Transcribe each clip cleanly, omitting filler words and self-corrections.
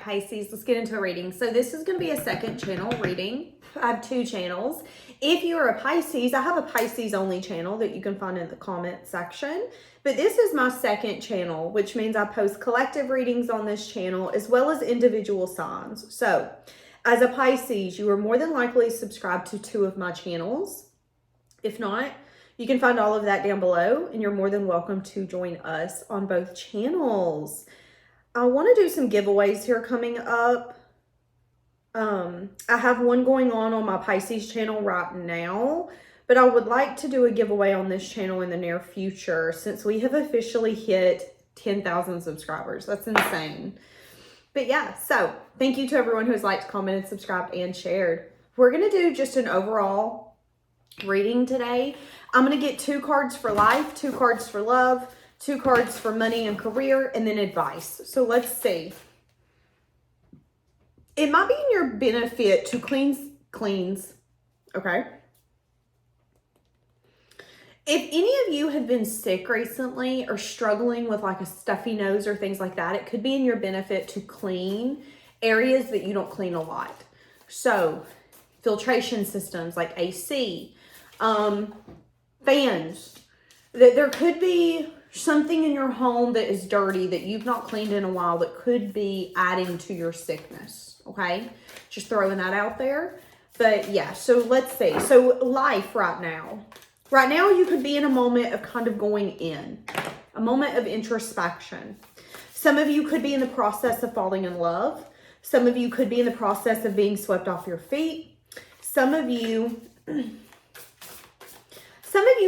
right, Pisces, let's get into a reading. So this is going to be a second channel reading. I have 2 channels. If you're a Pisces, I have a Pisces only channel that you can find in the comment section. But this is my second channel, which means I post collective readings on this channel as well as individual signs. So as a Pisces, you are more than likely subscribed to 2 of my channels. If not, you can find all of that down below, and you're more than welcome to join us on both channels. I want to do some giveaways here coming up. I have one going on my Pisces channel right now, but I would like to do a giveaway on this channel in the near future since we have officially hit 10,000 subscribers. That's insane. But yeah, so thank you to everyone who has liked, commented, subscribed, and shared. We're going to do just an overall reading today. I'm going to get 2 cards for life, 2 cards for love, 2 cards for money and career, and then advice. So let's see. It might be in your benefit to cleanse, okay? If any of you have been sick recently or struggling with like a stuffy nose or things like that, it could be in your benefit to clean areas that you don't clean a lot. So filtration systems like AC, fans. There could be something in your home that is dirty that you've not cleaned in a while that could be adding to your sickness, okay? Just throwing that out there. But yeah, so let's see. So life right now. Right now you could be in a moment of kind of going in, a moment of introspection. Some of you could be in the process of falling in love. Some of you could be in the process of being swept off your feet. Some of you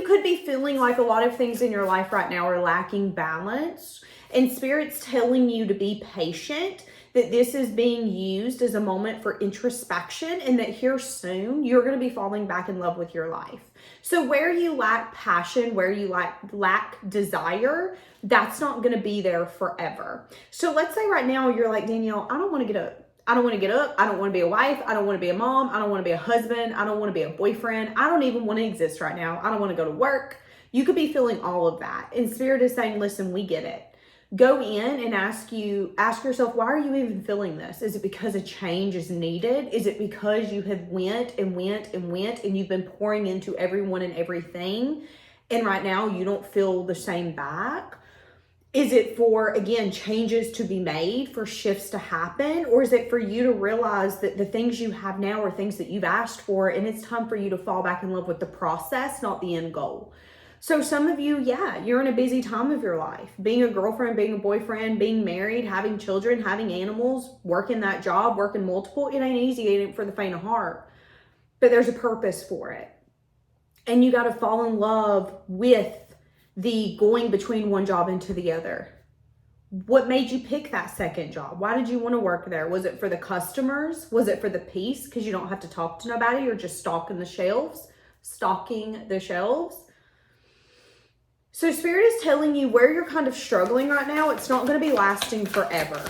could be feeling like a lot of things in your life right now are lacking balance, and Spirit's telling you to be patient, that this is being used as a moment for introspection, and that here soon you're going to be falling back in love with your life. So where you lack passion, where you lack desire, that's not going to be there forever. So let's say right now you're like, Danielle, I don't want to get up. I don't want to get up. I don't want to be a wife. I don't want to be a mom. I don't want to be a husband. I don't want to be a boyfriend. I don't even want to exist right now. I don't want to go to work. You could be feeling all of that. And Spirit is saying, listen, we get it. Go in and ask yourself, why are you even feeling this? Is it because a change is needed? Is it because you have went and you've been pouring into everyone and everything, and right now you don't feel the same back? Is it for, again, changes to be made, for shifts to happen? Or is it for you to realize that the things you have now are things that you've asked for, and it's time for you to fall back in love with the process, not the end goal? So some of you, yeah, you're in a busy time of your life. Being a girlfriend, being a boyfriend, being married, having children, having animals, working that job, working multiple. It ain't easy, it ain't for the faint of heart. But there's a purpose for it. And you got to fall in love with the going between one job into the other. What made you pick that second job? Why did you want to work there? Was it for the customers? Was it for the peace? Because you don't have to talk to nobody. You're just stocking the shelves. So Spirit is telling you where you're kind of struggling right now, it's not going to be lasting forever.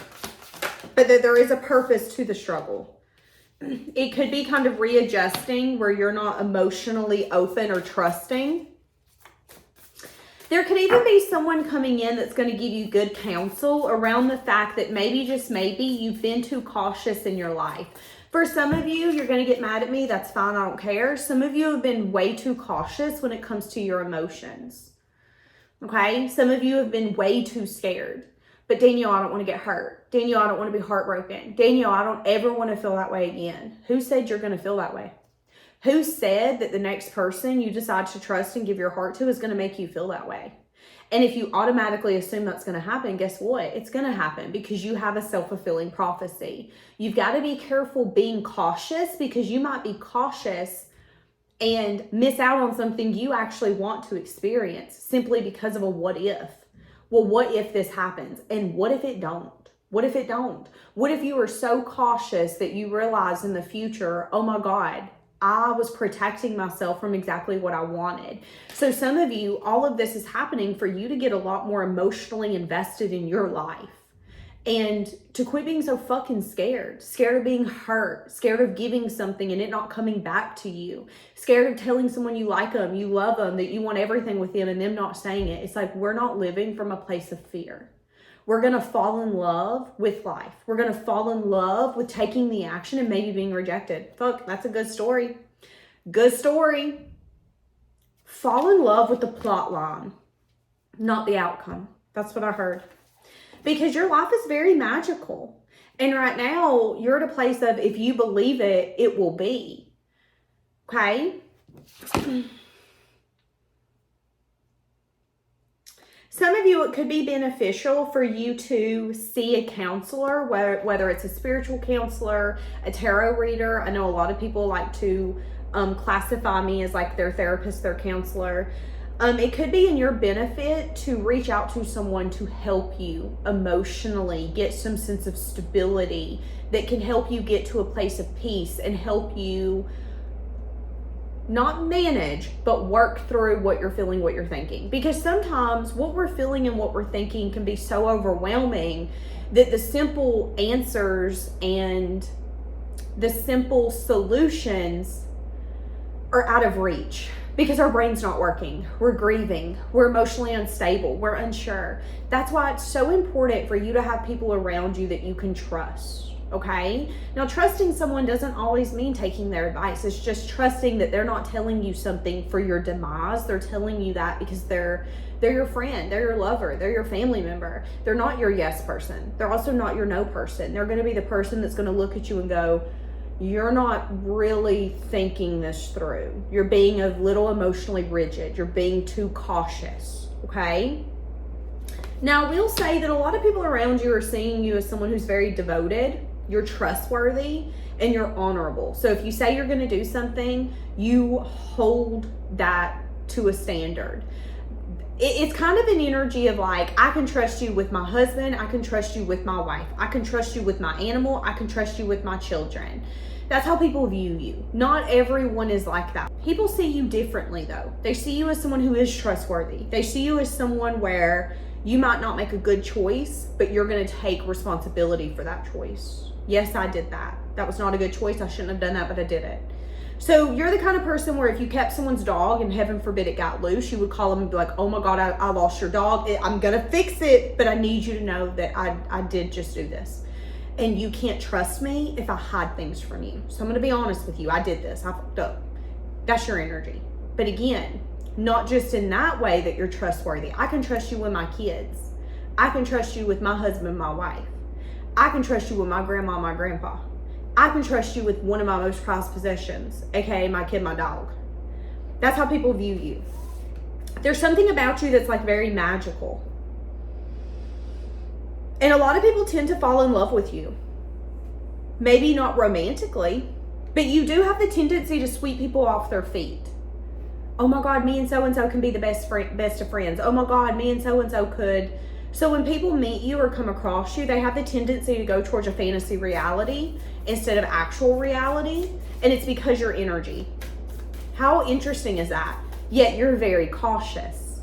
But that there is a purpose to the struggle. It could be kind of readjusting where you're not emotionally open or trusting. There could even be someone coming in that's going to give you good counsel around the fact that maybe, just maybe, you've been too cautious in your life. For some of you, you're going to get mad at me. That's fine. I don't care. Some of you have been way too cautious when it comes to your emotions. Okay? Some of you have been way too scared. But Danielle, I don't want to get hurt. Danielle, I don't want to be heartbroken. Danielle, I don't ever want to feel that way again. Who said you're going to feel that way? Who said that the next person you decide to trust and give your heart to is going to make you feel that way? And if you automatically assume that's going to happen, guess what? It's going to happen because you have a self-fulfilling prophecy. You've got to be careful being cautious, because you might be cautious and miss out on something you actually want to experience simply because of a what if. Well, what if this happens? And what if it don't? What if it don't? What if you are so cautious that you realize in the future, oh my God, I was protecting myself from exactly what I wanted. So some of you, all of this is happening for you to get a lot more emotionally invested in your life. And to quit being so fucking scared of being hurt, scared of giving something and it not coming back to you, scared of telling someone you like them, you love them, that you want everything with them and them not saying it. It's like, we're not living from a place of fear. We're going to fall in love with life. We're going to fall in love with taking the action and maybe being rejected. Fuck, that's a good story. Good story. Fall in love with the plot line, not the outcome. That's what I heard. Because your life is very magical. And right now, you're at a place of, if you believe it, it will be. Okay? Some of you, it could be beneficial for you to see a counselor, whether it's a spiritual counselor, a tarot reader. I know a lot of people like to classify me as like their therapist, their counselor. It could be in your benefit to reach out to someone to help you emotionally get some sense of stability that can help you get to a place of peace and help you not manage, but work through what you're feeling, what you're thinking. Because sometimes what we're feeling and what we're thinking can be so overwhelming that the simple answers and the simple solutions are out of reach because our brain's not working. We're grieving. We're emotionally unstable. We're unsure. That's why it's so important for you to have people around you that you can trust. Okay? Now, trusting someone doesn't always mean taking their advice. It's just trusting that they're not telling you something for your demise. They're telling you that because they're your friend, they're your lover, they're your family member. They're not your yes person. They're also not your no person. They're going to be the person that's going to look at you and go, you're not really thinking this through. You're being a little emotionally rigid. You're being too cautious. Okay? Now, we'll say that a lot of people around you are seeing you as someone who's very devoted. You're trustworthy and you're honorable. So if you say you're going to do something, you hold that to a standard. It's kind of an energy of like, I can trust you with my husband. I can trust you with my wife. I can trust you with my animal. I can trust you with my children. That's how people view you. Not everyone is like that. People see you differently though. They see you as someone who is trustworthy. They see you as someone where you might not make a good choice, but you're going to take responsibility for that choice. Yes, I did that. That was not a good choice. I shouldn't have done that, but I did it. So you're the kind of person where if you kept someone's dog and heaven forbid it got loose, you would call them and be like, oh my God, I lost your dog. I'm going to fix it, but I need you to know that I did just do this. And you can't trust me if I hide things from you. So I'm going to be honest with you. I did this. I fucked up. That's your energy. But again, not just in that way that you're trustworthy. I can trust you with my kids. I can trust you with my husband, my wife. I can trust you with my grandma, my grandpa. I can trust you with one of my most prized possessions, aka my kid, my dog. That's how people view you. There's something about you that's like very magical. And a lot of people tend to fall in love with you. Maybe not romantically, but you do have the tendency to sweep people off their feet. Oh my God, me and so-and-so can be the best of friends. Oh my God, me and so-and-so could. So when people meet you or come across you, they have the tendency to go towards a fantasy reality instead of actual reality. And it's because your energy. How interesting is that? Yet you're very cautious.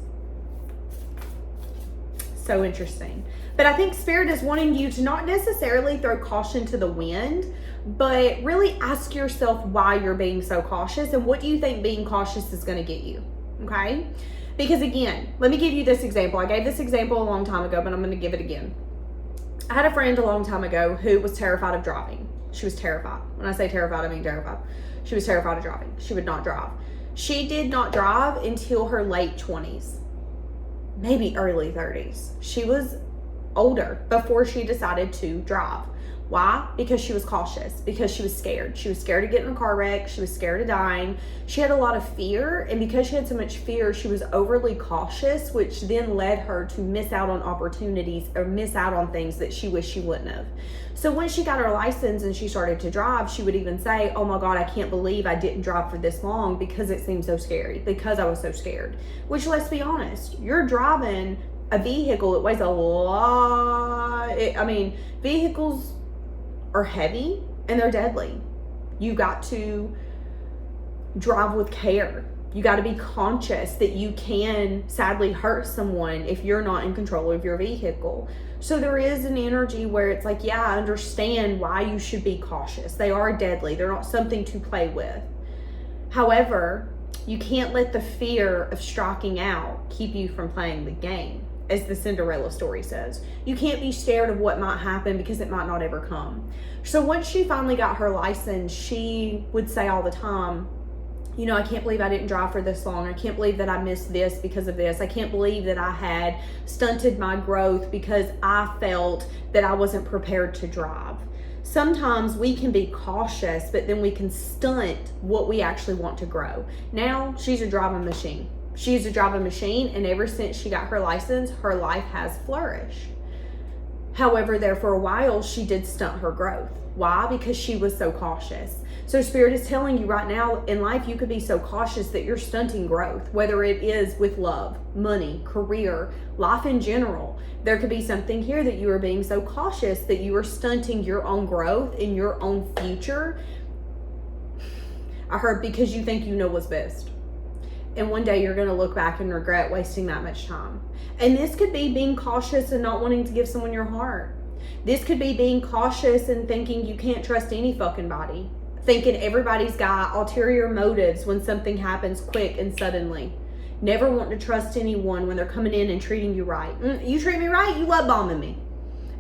So interesting. But I think Spirit is wanting you to not necessarily throw caution to the wind, but really ask yourself why you're being so cautious and what do you think being cautious is going to get you. Okay? Because again, let me give you this example. I gave this example a long time ago, but I'm going to give it again. I had a friend a long time ago who was terrified of driving. She was terrified. When I say terrified, I mean terrified. She was terrified of driving. She would not drive. She did not drive until her late 20s, maybe early 30s. She was older before she decided to drive. Why? Because she was cautious, because she was scared. She was scared of getting in a car wreck. She was scared of dying. She had a lot of fear, and because she had so much fear, she was overly cautious, which then led her to miss out on opportunities or miss out on things that she wished she wouldn't have. So when she got her license and she started to drive, she would even say, oh my God, I can't believe I didn't drive for this long because it seemed so scary, because I was so scared. Which, let's be honest, you're driving a vehicle that weighs a lot. Vehicles are heavy and they're deadly. You got to drive with care. You got to be conscious that you can sadly hurt someone if you're not in control of your vehicle. So there is an energy where it's like, yeah, I understand why you should be cautious. They are deadly. They're not something to play with. However, you can't let the fear of striking out keep you from playing the game. as the Cinderella story says. You can't be scared of what might happen because it might not ever come. So once she finally got her license, she would say all the time, you know, I can't believe I didn't drive for this long. I can't believe that I missed this because of this. I can't believe that I had stunted my growth because I felt that I wasn't prepared to drive. Sometimes we can be cautious, but then we can stunt what we actually want to grow. Now she's a driving machine. She's a driving machine, and ever since she got her license, her life has flourished. However, there for a while, she did stunt her growth. Why? Because she was so cautious. So Spirit is telling you right now in life, you could be so cautious that you're stunting growth, whether it is with love, money, career, life in general. There could be something here that you are being so cautious that you are stunting your own growth in your own future. I heard because you think you know what's best. And one day you're going to look back and regret wasting that much time. And this could be being cautious and not wanting to give someone your heart. This could be being cautious and thinking you can't trust any fucking body. Thinking everybody's got ulterior motives when something happens quick and suddenly. Never wanting to trust anyone when they're coming in and treating you right. You treat me right, you love bombing me.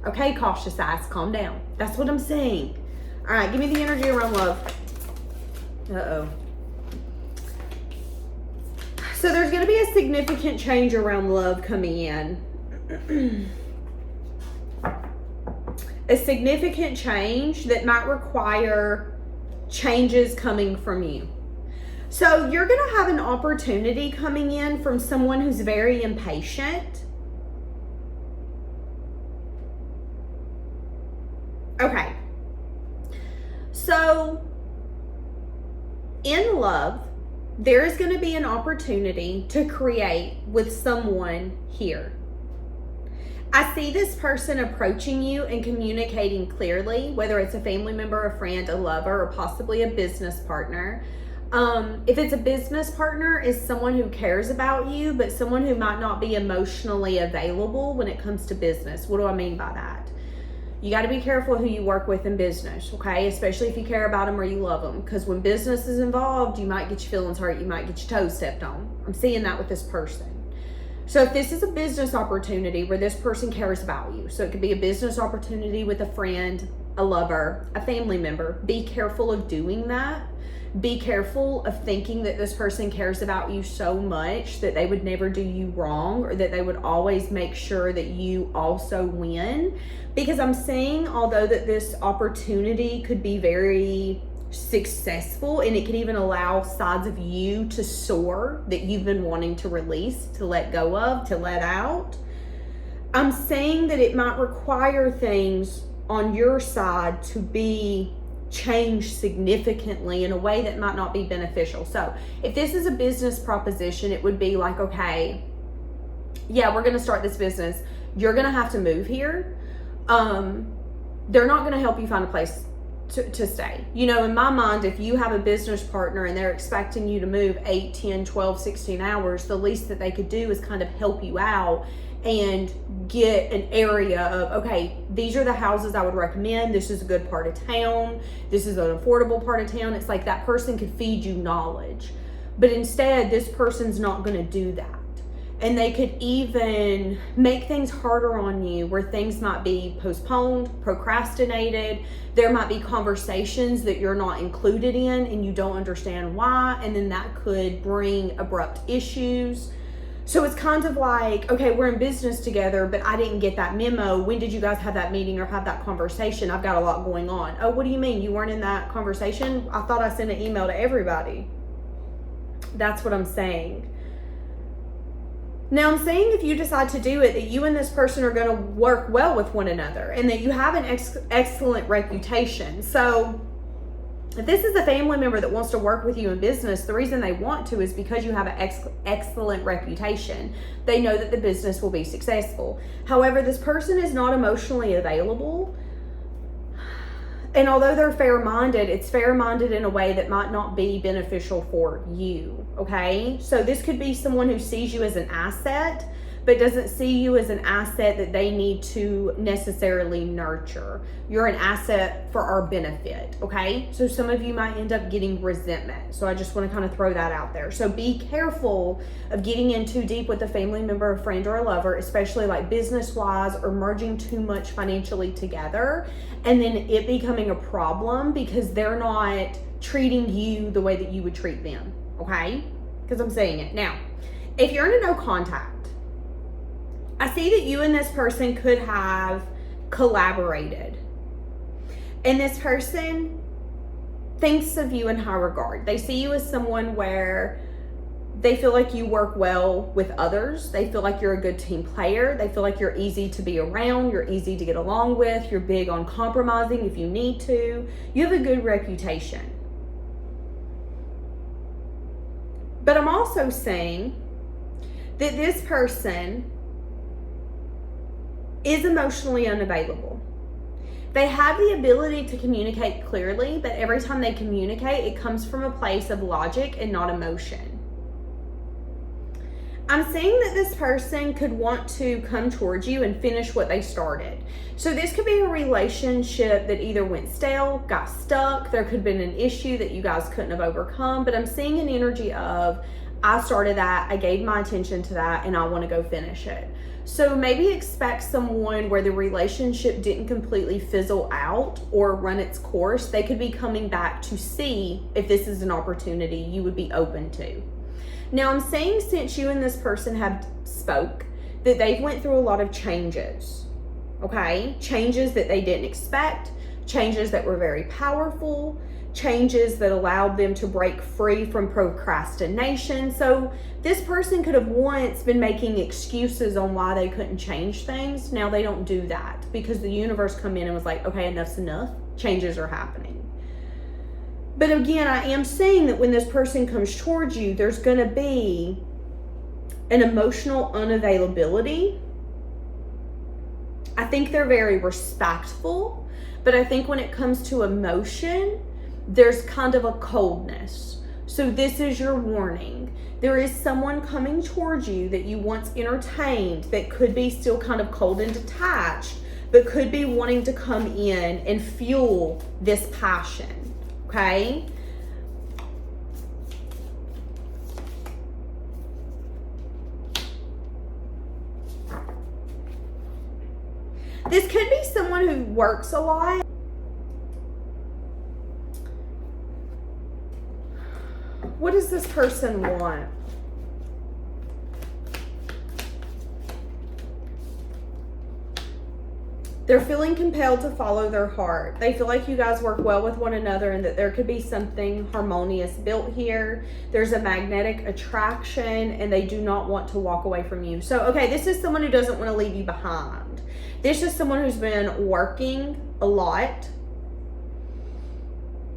Okay, cautious ass, calm down. That's what I'm saying. All right, give me the energy around love. Uh-oh. So there's going to be a significant change around love coming in. A significant change that might require changes coming from you. So you're going to have an opportunity coming in from someone who's very impatient. Okay. So in love, there is going to be an opportunity to create with someone here. I see this person approaching you and communicating clearly, whether it's a family member, a friend, a lover, or possibly a business partner. If it's a business partner, is someone who cares about you, but someone who might not be emotionally available when it comes to business. What do I mean by that? You got to be careful who you work with in business, okay? Especially if you care about them or you love them. Because when business is involved, you might get your feelings hurt. You might get your toes stepped on. I'm seeing that with this person. So if this is a business opportunity where this person cares about you, so it could be a business opportunity with a friend, a lover, a family member, be careful of doing that. Be careful of thinking that this person cares about you so much that they would never do you wrong, or that they would always make sure that you also win. Because I'm saying, although that this opportunity could be very successful and it could even allow sides of you to soar that you've been wanting to release, to let go of, to let out, I'm saying that it might require things on your side to be changed significantly in a way that might not be beneficial. So if this is a business proposition, it would be like, okay, yeah, we're going to start this business. You're going to have to move here. They're not going to help you find a place to stay. You know, in my mind, if you have a business partner and they're expecting you to move 8, 10, 12, 16 hours, the least that they could do is kind of help you out and get an area of, okay, these are the houses I would recommend. This is a good part of town. This is an affordable part of town. It's like that person could feed you knowledge. But instead, this person's not going to do that. And they could even make things harder on you where things might be postponed, procrastinated. There might be conversations that you're not included in and you don't understand why. And then that could bring abrupt issues. So it's kind of like, okay, we're in business together, but I didn't get that memo. When did you guys have that meeting or have that conversation? I've got a lot going on. Oh, what do you mean? You weren't in that conversation? I thought I sent an email to everybody. That's what I'm saying. Now I'm saying if you decide to do it, that you and this person are going to work well with one another and that you have an excellent reputation. So if this is a family member that wants to work with you in business, the reason they want to is because you have an excellent reputation. They know that the business will be successful. However, this person is not emotionally available. And although they're fair-minded, it's fair-minded in a way that might not be beneficial for you, okay? So this could be someone who sees you as an asset, but doesn't see you as an asset that they need to necessarily nurture. You're an asset for our benefit, okay? So some of you might end up getting resentment. So I just want to kind of throw that out there. So be careful of getting in too deep with a family member, a friend, or a lover, especially like business-wise, or merging too much financially together, and then it becoming a problem because they're not treating you the way that you would treat them, okay? Because I'm saying it. Now, if you're in a no contact, I see that you and this person could have collaborated. And this person thinks of you in high regard. They see you as someone where they feel like you work well with others. They feel like you're a good team player. They feel like you're easy to be around. You're easy to get along with. You're big on compromising if you need to. You have a good reputation. But I'm also saying that this person is emotionally unavailable. They have the ability to communicate clearly, but every time they communicate, it comes from a place of logic and not emotion. I'm saying that this person could want to come towards you and finish what they started. So this could be a relationship that either went stale, got stuck, there could have been an issue that you guys couldn't have overcome, but I'm seeing an energy of, I started that, I gave my attention to that, and I want to go finish it. So maybe expect someone where the relationship didn't completely fizzle out or run its course. They could be coming back to see if this is an opportunity you would be open to. Now, I'm saying since you and this person have spoke, that they've went through a lot of changes, okay? Changes that they didn't expect, changes that were very powerful, changes that allowed them to break free from procrastination. So this person could have once been making excuses on why they couldn't change things. Now they don't do that because the universe come in and was like, okay, enough's enough. Changes are happening. But again, I am saying that when this person comes towards you, there's going to be an emotional unavailability. I think they're very respectful, but I think when it comes to emotion, there's kind of a coldness. So this is your warning. There is someone coming towards you that you once entertained that could be still kind of cold and detached, but could be wanting to come in and fuel this passion. Okay? This could be someone who works a lot. What does this person want? They're feeling compelled to follow their heart. They feel like you guys work well with one another and that there could be something harmonious built here. There's a magnetic attraction and they do not want to walk away from you. So, okay, this is someone who doesn't want to leave you behind. This is someone who's been working a lot.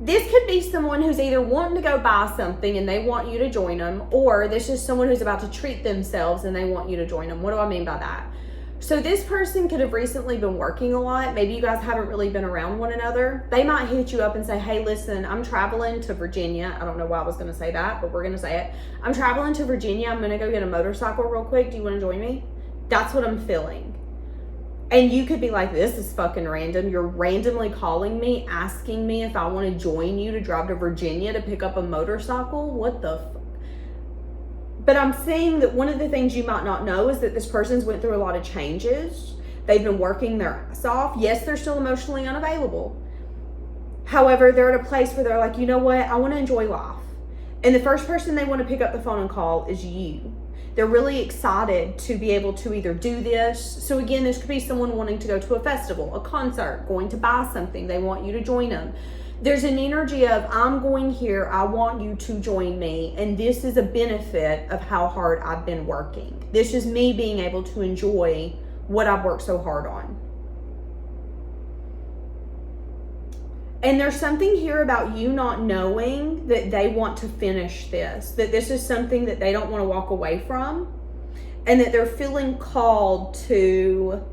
This could be someone who's either wanting to go buy something and they want you to join them, or this is someone who's about to treat themselves and they want you to join them. What do I mean by that? So this person could have recently been working a lot. Maybe you guys haven't really been around one another. They might hit you up and say, hey, listen, I'm traveling to Virginia. I don't know why I was going to say that, but we're going to say it. I'm traveling to Virginia. I'm going to go get a motorcycle real quick. Do you want to join me? That's what I'm feeling. And you could be like, this is fucking random. You're randomly calling me, asking me if I want to join you to drive to Virginia to pick up a motorcycle. What the fuck? But I'm saying that one of the things you might not know is that this person's went through a lot of changes. They've been working their ass off. Yes, they're still emotionally unavailable. However, they're at a place where they're like, you know what? I want to enjoy life. And the first person they want to pick up the phone and call is you. They're really excited to be able to either do this. So again, this could be someone wanting to go to a festival, a concert, going to buy something. They want you to join them. There's an energy of, I'm going here, I want you to join me, and this is a benefit of how hard I've been working. This is me being able to enjoy what I've worked so hard on. And there's something here about you not knowing that they want to finish this, that this is something that they don't want to walk away from, and that they're feeling called to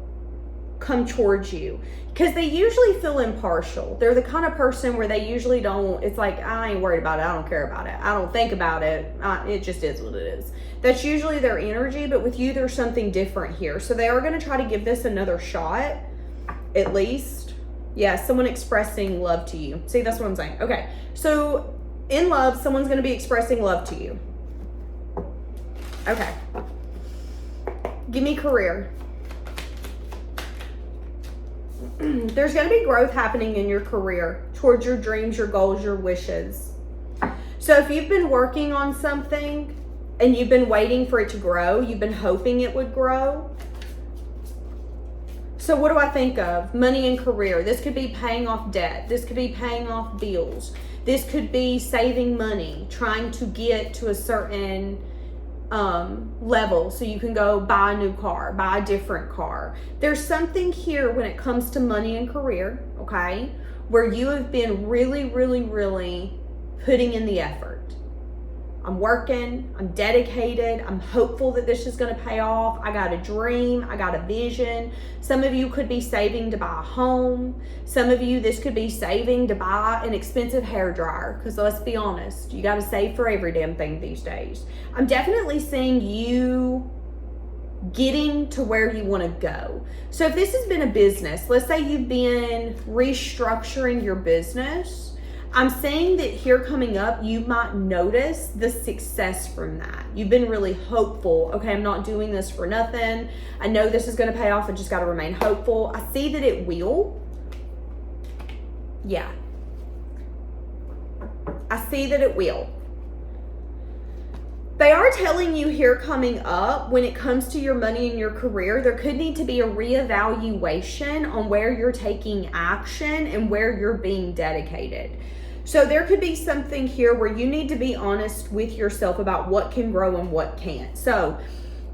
come towards you, because they usually feel impartial. They're the kind of person where they usually don't, it's like, I ain't worried about it, I don't care about it, I don't think about it, it just is what it is. That's usually their energy, but with you there's something different here. So they are going to try to give this another shot, at least. Yeah, someone expressing love to you. See, that's what I'm saying. Okay, so in love, someone's going to be expressing love to you. Okay. Give me career. There's going to be growth happening in your career towards your dreams, your goals, your wishes. So if you've been working on something and you've been waiting for it to grow, you've been hoping it would grow. So what do I think of? Money and career. This could be paying off debt. This could be paying off bills. This could be saving money, trying to get to a certain level so you can go buy a new car, buy a different car. There's something here when it comes to money and career, okay, where you have been really, really, really putting in the effort. I'm working, I'm dedicated, I'm hopeful that this is going to pay off. I got a dream, I got a vision. Some of you could be saving to buy a home. Some of you, this could be saving to buy an expensive hair dryer, because let's be honest, you got to save for every damn thing these days. I'm definitely seeing you getting to where you want to go. So if this has been a business, let's say you've been restructuring your business, I'm saying that here coming up, you might notice the success from that. You've been really hopeful. Okay, I'm not doing this for nothing. I know this is going to pay off. I just got to remain hopeful. I see that it will. Yeah. I see that it will. They are telling you here coming up, when it comes to your money and your career, there could need to be a reevaluation on where you're taking action and where you're being dedicated. So there could be something here where you need to be honest with yourself about what can grow and what can't. So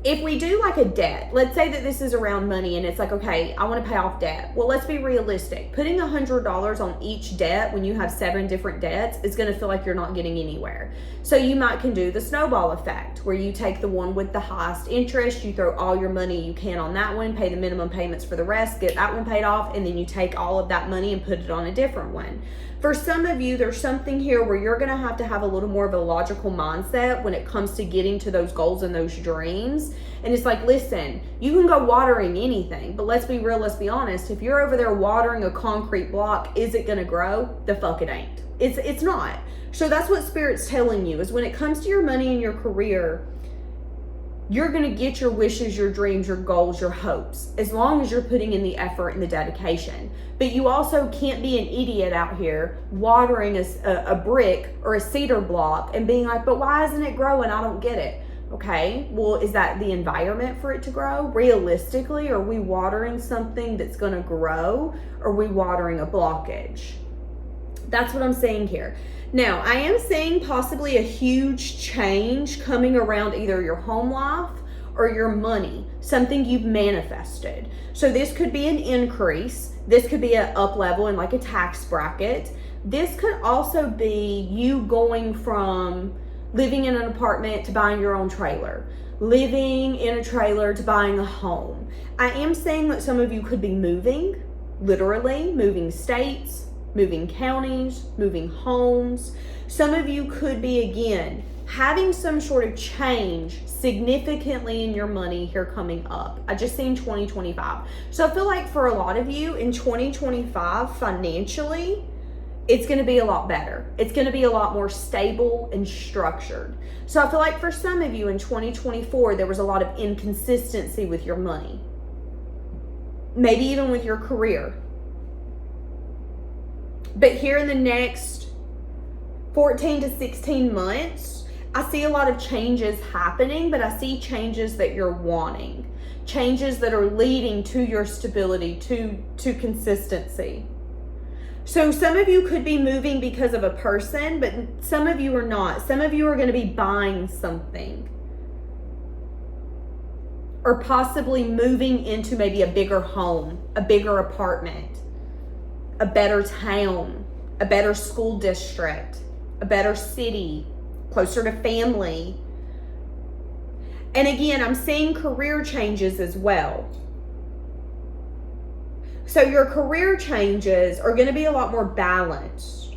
if we do like a debt, let's say that this is around money and it's like, okay, I want to pay off debt. Well, let's be realistic. Putting $100 on each debt when you have 7 different debts is going to feel like you're not getting anywhere. So you might can do the snowball effect, where you take the one with the highest interest, you throw all your money you can on that one, pay the minimum payments for the rest, get that one paid off, and then you take all of that money and put it on a different one. For some of you, there's something here where you're going to have a little more of a logical mindset when it comes to getting to those goals and those dreams. And it's like, listen, you can go watering anything, but let's be real, let's be honest. If you're over there watering a concrete block, is it going to grow? The fuck it ain't. It's not. So that's what Spirit's telling you, is when it comes to your money and your career, you're going to get your wishes, your dreams, your goals, your hopes, as long as you're putting in the effort and the dedication. But you also can't be an idiot out here watering a brick or a cedar block and being like, but why isn't it growing? I don't get it. Okay, well, is that the environment for it to grow? Realistically, are we watering something that's going to grow, or are we watering a blockage? That's what I'm saying here. Now, I am seeing possibly a huge change coming around either your home life or your money, something you've manifested. So this could be an increase. This could be an up level in like a tax bracket. This could also be you going from living in an apartment to buying your own trailer, living in a trailer to buying a home. I am saying that some of you could be moving, literally moving states, moving counties, moving homes. Some of you could be, again, having some sort of change significantly in your money here coming up. I just seen 2025. So I feel like for a lot of you in 2025, financially, it's going to be a lot better. It's going to be a lot more stable and structured. So I feel like for some of you in 2024, there was a lot of inconsistency with your money. Maybe even with your career. But here in the next 14 to 16 months, I see a lot of changes happening, but I see changes that you're wanting. Changes that are leading to your stability, to consistency. So some of you could be moving because of a person, but some of you are not. Some of you are going to be buying something. Or possibly moving into maybe a bigger home, a bigger apartment, a better town, a better school district, a better city, closer to family. And again, I'm seeing career changes as well. So your career changes are going to be a lot more balanced.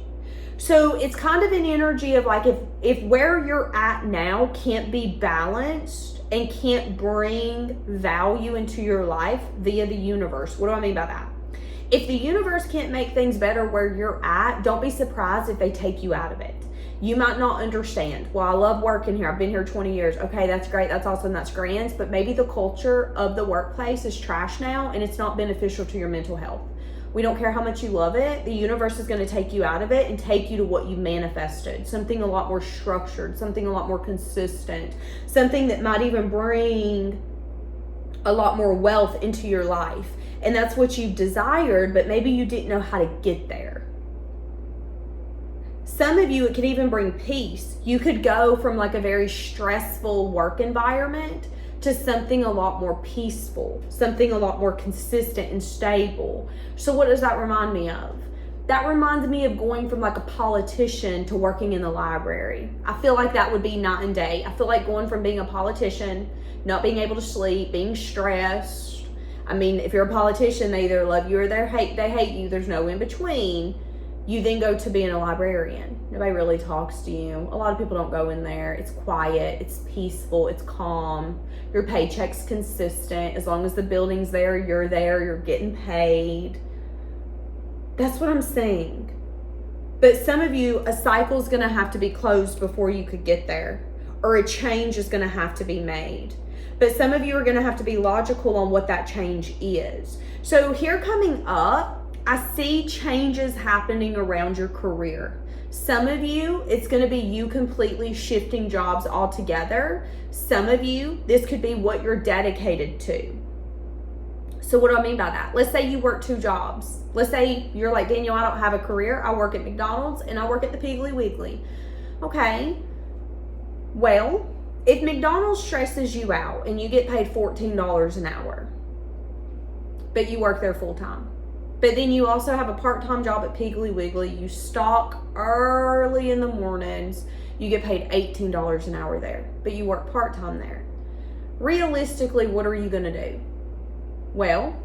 So it's kind of an energy of like, if where you're at now can't be balanced and can't bring value into your life via the universe. What do I mean by that? If the universe can't make things better where you're at, don't be surprised if they take you out of it. You might not understand. Well, I love working here. I've been here 20 years. Okay, that's great. That's awesome. That's grand. But maybe the culture of the workplace is trash now and it's not beneficial to your mental health. We don't care how much you love it. The universe is going to take you out of it and take you to what you manifested. Something a lot more structured, something a lot more consistent, something that might even bring a lot more wealth into your life. And that's what you've desired, but maybe you didn't know how to get there. Some of you, it could even bring peace. You could go from like a very stressful work environment to something a lot more peaceful, something a lot more consistent and stable. So what does that remind me of? That reminds me of going from like a politician to working in the library. I feel like that would be night and day. I feel like going from being a politician, not being able to sleep, being stressed. I mean, if you're a politician, they either love you or they hate you. There's no in between. You then go to being a librarian. Nobody really talks to you. A lot of people don't go in there. It's quiet, it's peaceful, it's calm. Your paycheck's consistent. As long as the building's there, you're getting paid. That's what I'm saying. But some of you, a cycle's gonna have to be closed before you could get there, or a change is gonna have to be made. But some of you are gonna have to be logical on what that change is. So here coming up, I see changes happening around your career. Some of you, it's going to be you completely shifting jobs altogether. Some of you, this could be what you're dedicated to. So what do I mean by that? Let's say you work 2 jobs. Let's say you're like, Danielle, I don't have a career. I work at McDonald's and I work at the Piggly Wiggly. Okay. Well, if McDonald's stresses you out and you get paid $14 an hour, but you work there full time, but then you also have a part-time job at Piggly Wiggly. You stock early in the mornings. You get paid $18 an hour there, but you work part-time there. Realistically, what are you going to do? Well,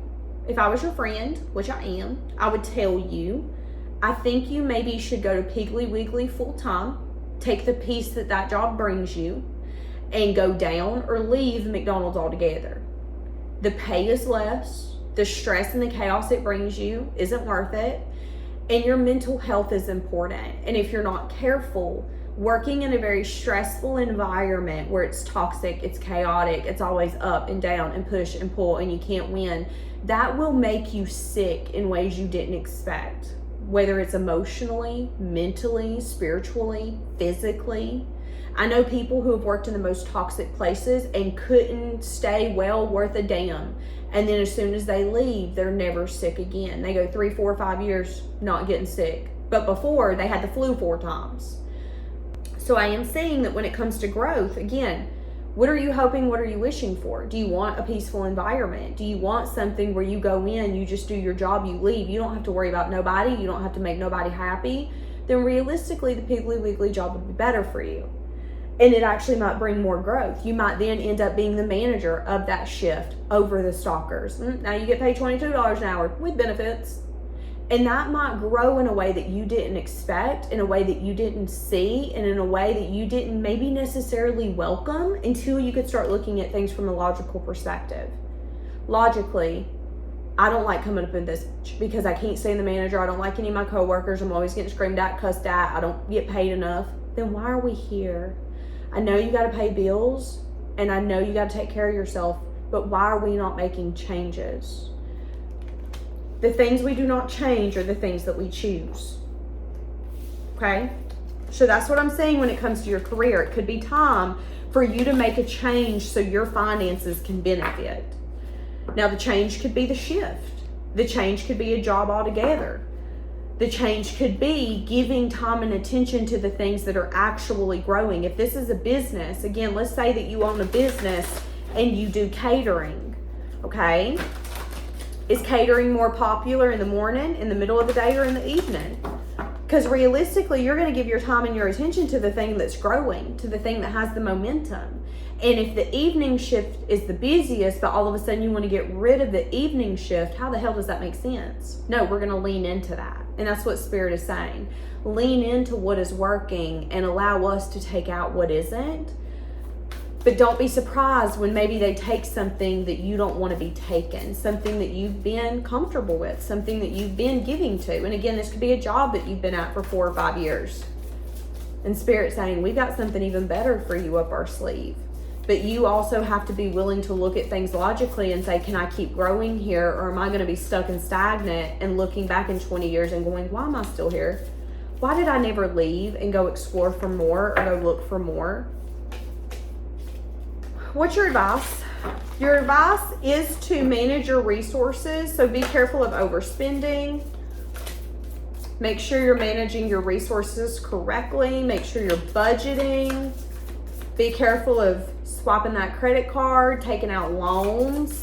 if I was your friend, which I am, I would tell you, I think you maybe should go to Piggly Wiggly full-time, take the peace that that job brings you, and go down or leave McDonald's altogether. The pay is less. The stress and the chaos it brings you isn't worth it. And your mental health is important. And if you're not careful, working in a very stressful environment where it's toxic, it's chaotic, it's always up and down and push and pull and you can't win, that will make you sick in ways you didn't expect. Whether it's emotionally, mentally, spiritually, physically. I know people who have worked in the most toxic places and couldn't stay well worth a damn. And then as soon as they leave, they're never sick again. They go 3, 4, 5 years not getting sick. But before, they had the flu 4 times. So I am saying that when it comes to growth, again, what are you hoping? What are you wishing for? Do you want a peaceful environment? Do you want something where you go in, you just do your job, you leave? You don't have to worry about nobody. You don't have to make nobody happy. Then realistically, the Piggly Wiggly job would be better for you. And it actually might bring more growth. You might then end up being the manager of that shift over the stalkers. Now you get paid $22 an hour with benefits. And that might grow in a way that you didn't expect, in a way that you didn't see, and in a way that you didn't maybe necessarily welcome until you could start looking at things from a logical perspective. Logically, I don't like coming up in this because I can't stand the manager. I don't like any of my coworkers. I'm always getting screamed at, cussed at. I don't get paid enough. Then why are we here? I know you got to pay bills and I know you got to take care of yourself, but why are we not making changes? The things we do not change are the things that we choose. Okay? So that's what I'm saying when it comes to your career. It could be time for you to make a change so your finances can benefit. Now, the change could be the shift. The change could be a job altogether. The change could be giving time and attention to the things that are actually growing. If this is a business, again, let's say that you own a business and you do catering, okay? Is catering more popular in the morning, in the middle of the day, or in the evening? Because realistically, you're going to give your time and your attention to the thing that's growing, to the thing that has the momentum. And if the evening shift is the busiest, but all of a sudden you want to get rid of the evening shift, how the hell does that make sense? No, we're going to lean into that. And that's what Spirit is saying. Lean into what is working and allow us to take out what isn't. But don't be surprised when maybe they take something that you don't want to be taken, something that you've been comfortable with, something that you've been giving to. And again, this could be a job that you've been at for 4 or 5 years. And Spirit saying, we've got something even better for you up our sleeve. But you also have to be willing to look at things logically and say, can I keep growing here, or am I going to be stuck and stagnant and looking back in 20 years and going, why am I still here? Why did I never leave and go explore for more or go look for more? What's your advice? Your advice is to manage your resources. So be careful of overspending. Make sure you're managing your resources correctly. Make sure you're budgeting. Be careful of swapping that credit card, taking out loans.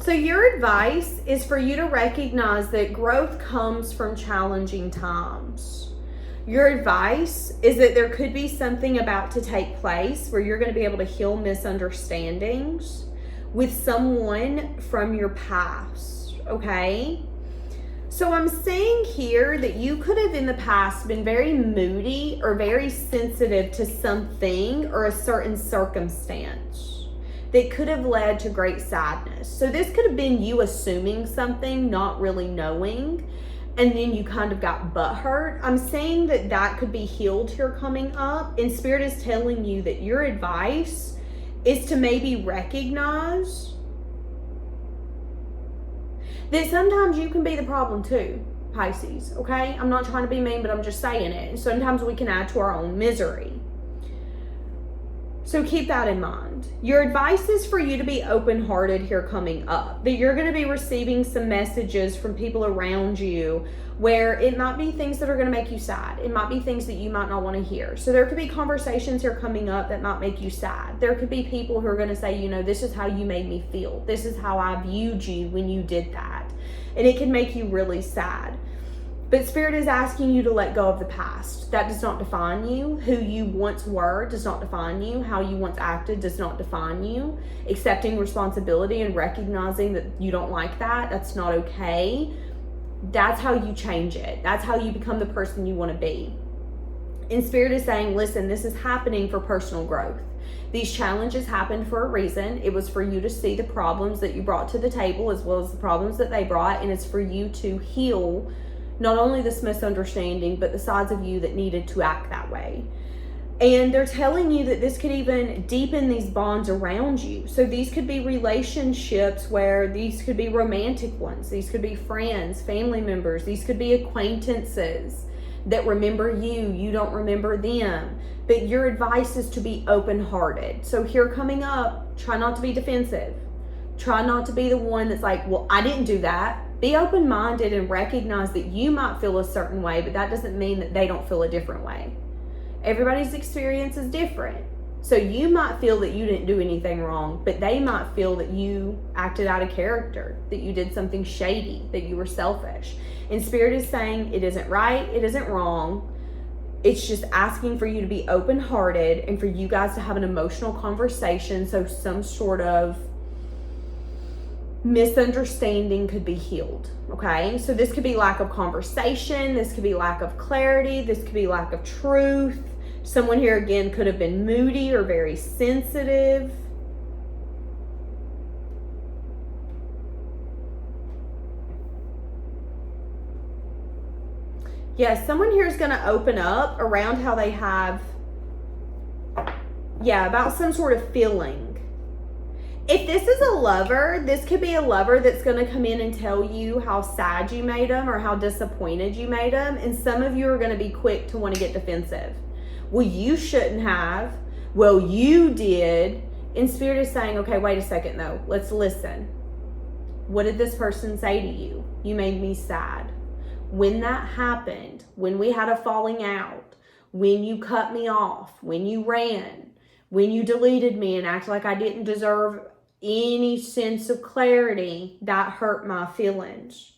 So your advice is for you to recognize that growth comes from challenging times. Your advice is that there could be something about to take place where you're going to be able to heal misunderstandings with someone from your past, okay? So I'm saying here that you could have in the past been very moody or very sensitive to something or a certain circumstance that could have led to great sadness. So this could have been you assuming something, not really knowing, and then you kind of got butthurt. I'm saying that that could be healed here coming up, and Spirit is telling you that your advice is to maybe recognize that sometimes you can be the problem too, Pisces, okay? I'm not trying to be mean, but I'm just saying it. And sometimes we can add to our own misery. So keep that in mind. Your advice is for you to be open-hearted here coming up. That you're going to be receiving some messages from people around you where it might be things that are going to make you sad. It might be things that you might not want to hear. So there could be conversations here coming up that might make you sad. There could be people who are going to say, you know, this is how you made me feel. This is how I viewed you when you did that. And it can make you really sad. But Spirit is asking you to let go of the past. That does not define you. Who you once were does not define you. How you once acted does not define you. Accepting responsibility and recognizing that you don't like that, that's not okay. That's how you change it. That's how you become the person you want to be. And Spirit is saying, listen, this is happening for personal growth. These challenges happened for a reason. It was for you to see the problems that you brought to the table as well as the problems that they brought. And it's for you to heal not only this misunderstanding, but the sides of you that needed to act that way. And they're telling you that this could even deepen these bonds around you. So these could be relationships where these could be romantic ones. These could be friends, family members. These could be acquaintances that remember you. You don't remember them. But your advice is to be open-hearted. So here coming up, try not to be defensive. Try not to be the one that's like, well, I didn't do that. Be open-minded and recognize that you might feel a certain way, but that doesn't mean that they don't feel a different way. Everybody's experience is different. So you might feel that you didn't do anything wrong, but they might feel that you acted out of character, that you did something shady, that you were selfish. And Spirit is saying it isn't right, it isn't wrong. It's just asking for you to be open-hearted and for you guys to have an emotional conversation so some sort of misunderstanding could be healed, okay? So this could be lack of conversation, this could be lack of clarity, this could be lack of truth. Someone here again could have been moody or very sensitive. Yes, someone here is going to open up around how they have, about some sort of feeling. If this is a lover, this could be a lover that's going to come in and tell you how sad you made them or how disappointed you made them. And some of you are going to be quick to want to get defensive. Well, you shouldn't have. Well, you did. And Spirit is saying, okay, wait a second though. Let's listen. What did this person say to you? You made me sad. When that happened, when we had a falling out, when you cut me off, when you ran, when you deleted me and acted like I didn't deserve any sense of clarity, that hurt my feelings.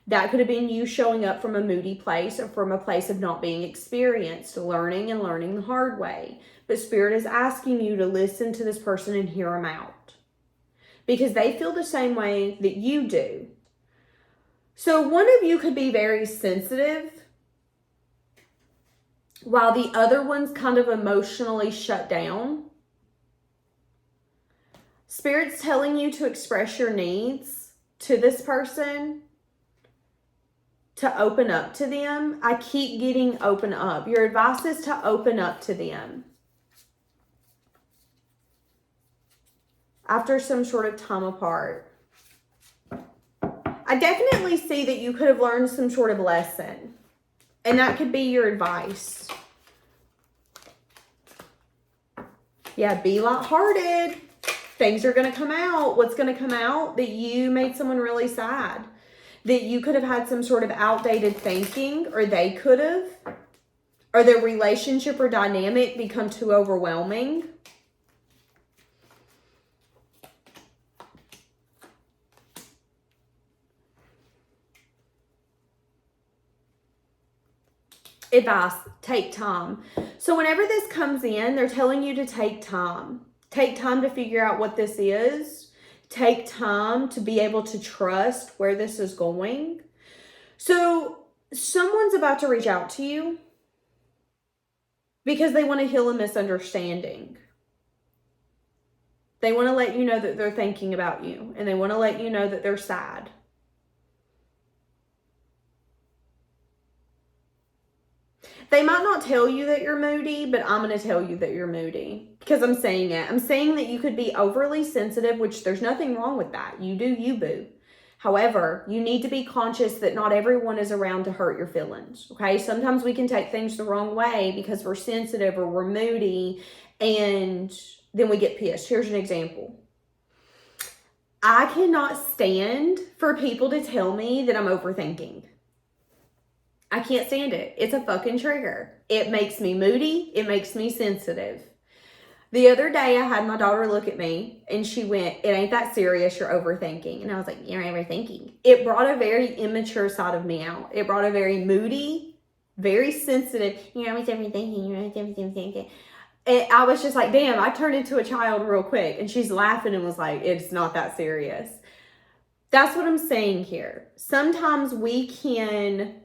That could have been you showing up from a moody place or from a place of not being experienced, learning and learning the hard way. But Spirit is asking you to listen to this person and hear them out, because they feel the same way that you do. So one of you could be very sensitive while the other one's kind of emotionally shut down. Spirit's telling you to express your needs to this person, to open up to them. I keep getting open up. Your advice is to open up to them after some sort of time apart. I definitely see that you could have learned some sort of lesson, and that could be your advice. Yeah, be lighthearted. Things are going to come out. What's going to come out? That you made someone really sad. That you could have had some sort of outdated thinking, or they could have. Or their relationship or dynamic become too overwhelming. Advice, take time. So whenever this comes in, they're telling you to take time. Take time to figure out what this is. Take time to be able to trust where this is going. So someone's about to reach out to you because they want to heal a misunderstanding. They want to let you know that they're thinking about you, and they want to let you know that they're sad. They might not tell you that you're moody, but I'm going to tell you that you're moody because I'm saying it. I'm saying that you could be overly sensitive, which there's nothing wrong with that. You do you, boo. However, you need to be conscious that not everyone is around to hurt your feelings, okay? Sometimes we can take things the wrong way because we're sensitive or we're moody, and then we get pissed. Here's an example. I cannot stand for people to tell me that I'm overthinking. I can't stand it. It's a fucking trigger. It makes me moody. It makes me sensitive. The other day, I had my daughter look at me, and she went, "It ain't that serious, you're overthinking." And I was like, "You're overthinking." It brought a very immature side of me out. It brought a very moody, very sensitive, "You're always overthinking, you're always overthinking." And I was just like, damn, I turned into a child real quick. And she's laughing and was like, "It's not that serious." That's what I'm saying here. Sometimes we can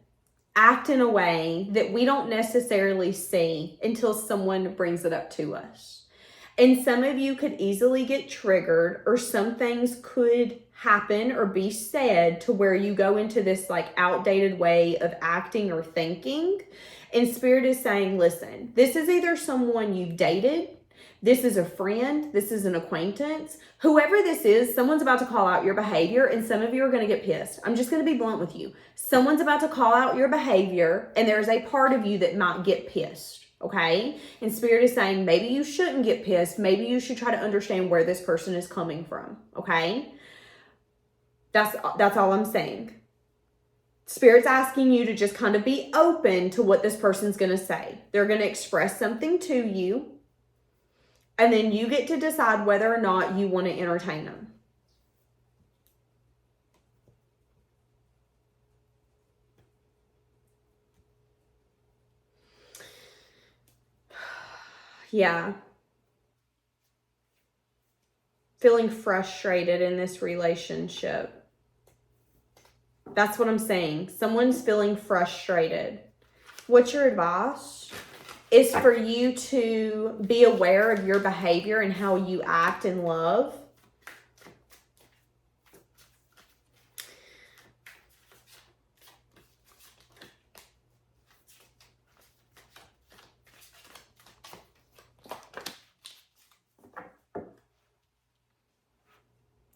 act in a way that we don't necessarily see until someone brings it up to us. And some of you could easily get triggered, or some things could happen or be said to where you go into this like outdated way of acting or thinking. And Spirit is saying, listen, this is either someone you've dated, this is a friend, this is an acquaintance, whoever this is, someone's about to call out your behavior, and some of you are going to get pissed. I'm just going to be blunt with you. Someone's about to call out your behavior, and there's a part of you that might get pissed, okay? And Spirit is saying, maybe you shouldn't get pissed. Maybe you should try to understand where this person is coming from, okay? That's all I'm saying. Spirit's asking you to just kind of be open to what this person's going to say. They're going to express something to you, and then you get to decide whether or not you want to entertain them. Yeah. Feeling frustrated in this relationship. That's what I'm saying. Someone's feeling frustrated. What's your advice? Is for you to be aware of your behavior and how you act in love.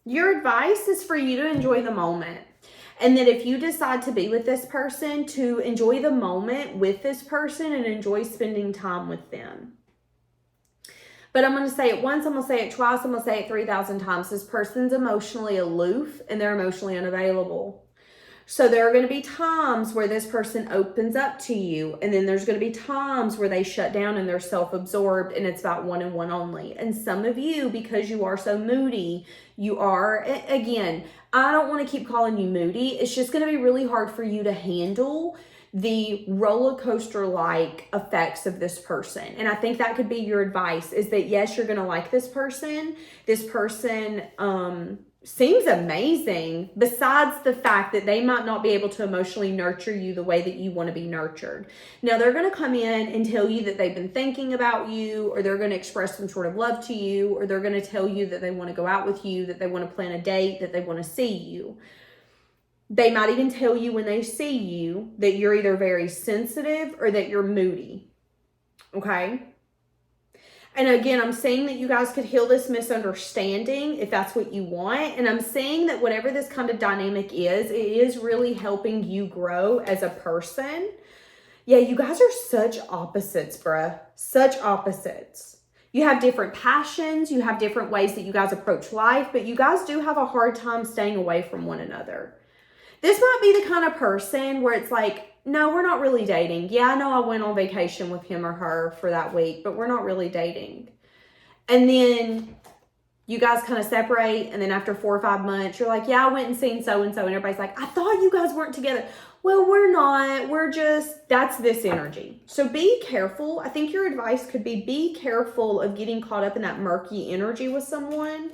Your advice is for you to enjoy the moment. And that if you decide to be with this person, to enjoy the moment with this person and enjoy spending time with them. But I'm going to say it once, I'm going to say it twice, I'm going to say it 3,000 times. This person's emotionally aloof and they're emotionally unavailable. So there are going to be times where this person opens up to you, and then there's going to be times where they shut down and they're self-absorbed and it's about one and one only. And some of you, because you are so moody, you are, again, I don't want to keep calling you moody. It's just going to be really hard for you to handle the roller coaster like effects of this person. And I think that could be your advice, is that yes, you're going to like this person. This person seems amazing, besides the fact that they might not be able to emotionally nurture you the way that you want to be nurtured. Now, they're going to come in and tell you that they've been thinking about you, or they're going to express some sort of love to you, or they're going to tell you that they want to go out with you, that they want to plan a date, that they want to see you. They might even tell you when they see you that you're either very sensitive or that you're moody. Okay? And again, I'm saying that you guys could heal this misunderstanding if that's what you want. And I'm saying that whatever this kind of dynamic is, it is really helping you grow as a person. Yeah, you guys are such opposites, bruh. Such opposites. You have different passions. You have different ways that you guys approach life. But you guys do have a hard time staying away from one another. This might be the kind of person where it's like, no, we're not really dating. Yeah, I know I went on vacation with him or her for that week, but we're not really dating. And then you guys kind of separate, and then after 4 or 5 months, you're like, yeah, I went and seen so-and-so, and everybody's like, I thought you guys weren't together. Well, we're not. We're just, that's this energy. So be careful. I think your advice could be careful of getting caught up in that murky energy with someone.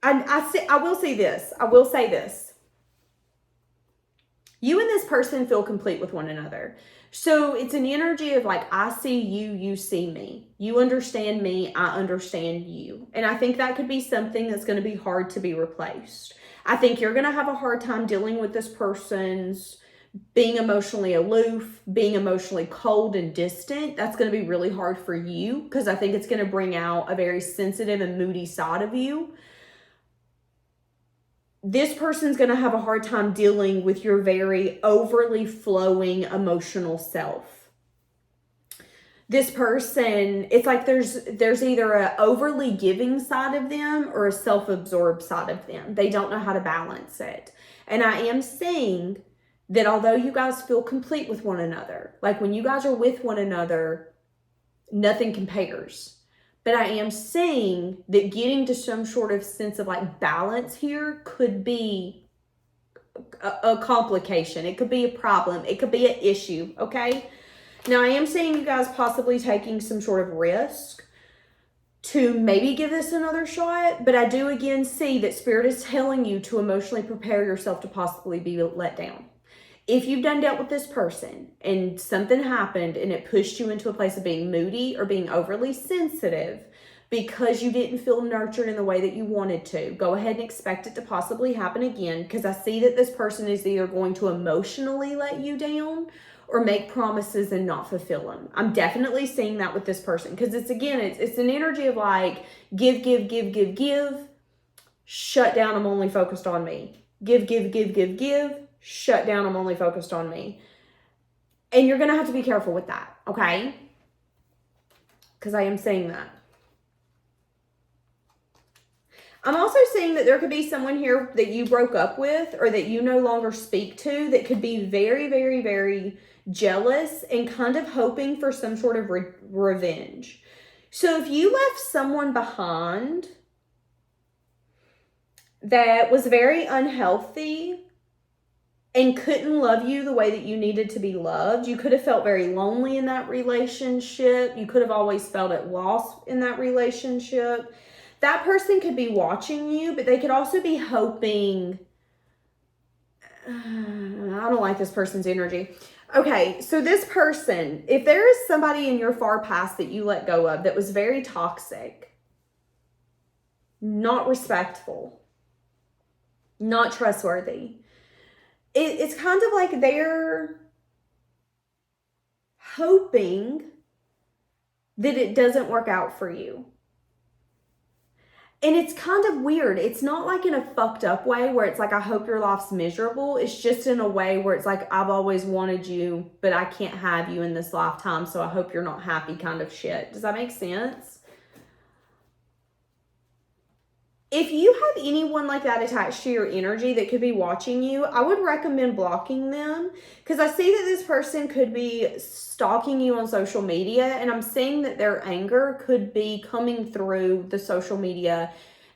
I will say this. You and this person feel complete with one another. So it's an energy of like, I see you, you see me. You understand me, I understand you. And I think that could be something that's going to be hard to be replaced. I think you're going to have a hard time dealing with this person's being emotionally aloof, being emotionally cold and distant. That's going to be really hard for you, because I think it's going to bring out a very sensitive and moody side of you. This person's going to have a hard time dealing with your very overly flowing emotional self. This person, it's like there's either an overly giving side of them or a self-absorbed side of them. They don't know how to balance it. And I am saying that although you guys feel complete with one another, like when you guys are with one another, nothing compares. But I am saying that getting to some sort of sense of like balance here could be a complication. It could be a problem. It could be an issue, okay? Now, I am saying you guys possibly taking some sort of risk to maybe give this another shot. But I do again see that Spirit is telling you to emotionally prepare yourself to possibly be let down. If you've done dealt with this person and something happened and it pushed you into a place of being moody or being overly sensitive because you didn't feel nurtured in the way that you wanted to, go ahead and expect it to possibly happen again, because I see that this person is either going to emotionally let you down or make promises and not fulfill them. I'm definitely seeing that with this person, because it's an energy of like give, shut down, I'm only focused on me. Give, shut down, I'm only focused on me. And you're going to have to be careful with that, okay? Because I am saying that. I'm also saying that there could be someone here that you broke up with or that you no longer speak to that could be very, very, very jealous and kind of hoping for some sort of revenge. So if you left someone behind that was very unhealthy and couldn't love you the way that you needed to be loved, you could have felt very lonely in that relationship. You could have always felt at loss in that relationship. That person could be watching you, but they could also be hoping. I don't like this person's energy. Okay, so this person, if there is somebody in your far past that you let go of that was very toxic, not respectful, not trustworthy, it's kind of like they're hoping that it doesn't work out for you. And it's kind of weird. It's not like in a fucked up way where it's like, I hope your life's miserable. It's just in a way where it's like, I've always wanted you, but I can't have you in this lifetime, so I hope you're not happy kind of shit. Does that make sense? If you have anyone like that attached to your energy that could be watching you, I would recommend blocking them, because I see that this person could be stalking you on social media, and I'm seeing that their anger could be coming through the social media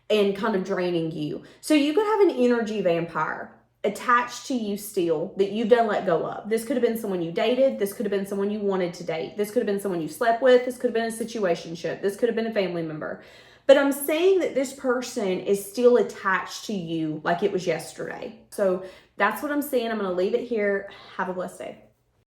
and kind of draining you. So you could have an energy vampire attached to you still that you don't let go of. This could have been someone you dated. This could have been someone you wanted to date. This could have been someone you slept with. This could have been a situationship. This could have been a family member. But I'm saying that this person is still attached to you like it was yesterday. So that's what I'm saying. I'm going to leave it here. Have a blessed day.